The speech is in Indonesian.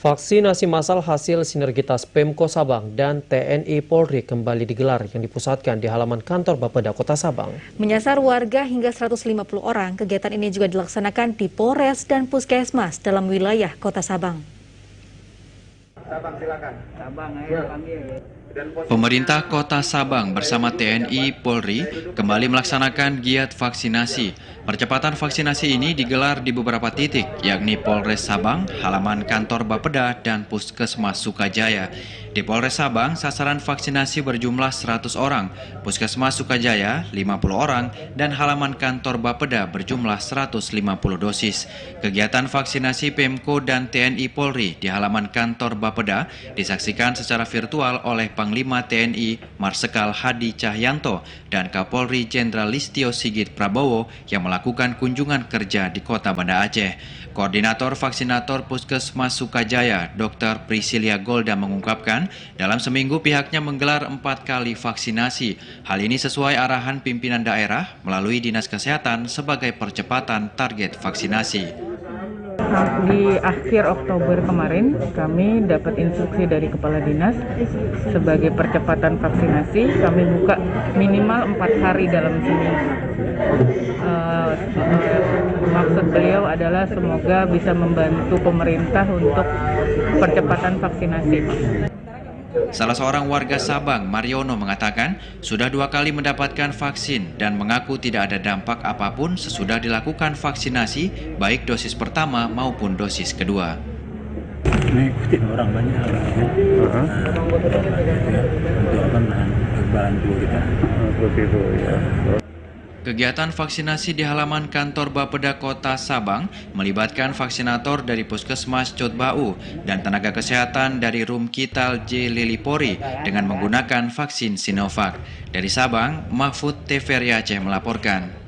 Vaksinasi massal hasil sinergitas Pemko Sabang dan TNI Polri kembali digelar yang dipusatkan di halaman kantor Bapeda Kota Sabang. Menyasar warga hingga 150 orang, kegiatan ini juga dilaksanakan di Polres dan Puskesmas dalam wilayah Kota Sabang. Sabang silakan. Sabang, ayo panggil. Pemerintah Kota Sabang bersama TNI Polri kembali melaksanakan giat vaksinasi. Percepatan vaksinasi ini digelar di beberapa titik, yakni Polres Sabang, halaman kantor Bapeda, dan Puskesmas Sukajaya. Di Polres Sabang, sasaran vaksinasi berjumlah 100 orang, Puskesmas Sukajaya 50 orang, dan halaman kantor Bapeda berjumlah 150 dosis. Kegiatan vaksinasi Pemko dan TNI Polri di halaman kantor Bapeda disaksikan secara virtual oleh Panglima TNI Marsikal Hadi Cahyanto dan Kapolri Jenderal Listio Sigit Prabowo yang melakukan kunjungan kerja di Kota Banda Aceh. Koordinator Vaksinator Puskesmas Sukajaya, Dr. Priscilia Golda mengungkapkan, dalam seminggu pihaknya menggelar 4 kali vaksinasi. Hal ini sesuai arahan pimpinan daerah melalui Dinas Kesehatan sebagai percepatan target vaksinasi. Di akhir Oktober kemarin kami dapat instruksi dari Kepala Dinas sebagai percepatan vaksinasi kami buka minimal 4 hari dalam seminggu. Maksud beliau adalah semoga bisa membantu pemerintah untuk percepatan vaksinasi. Salah seorang warga Sabang, Mariono, mengatakan sudah 2 kali mendapatkan vaksin dan mengaku tidak ada dampak apapun sesudah dilakukan vaksinasi, baik dosis pertama maupun dosis kedua. Mengikuti orang banyak untuk bantu kita. Begitu ya. Kegiatan vaksinasi di halaman kantor Bapeda Kota Sabang melibatkan vaksinator dari Puskesmas Cotbau dan tenaga kesehatan dari Rumkital J. Lilipori dengan menggunakan vaksin Sinovac. Dari Sabang, Mahfud TVRI Aceh melaporkan.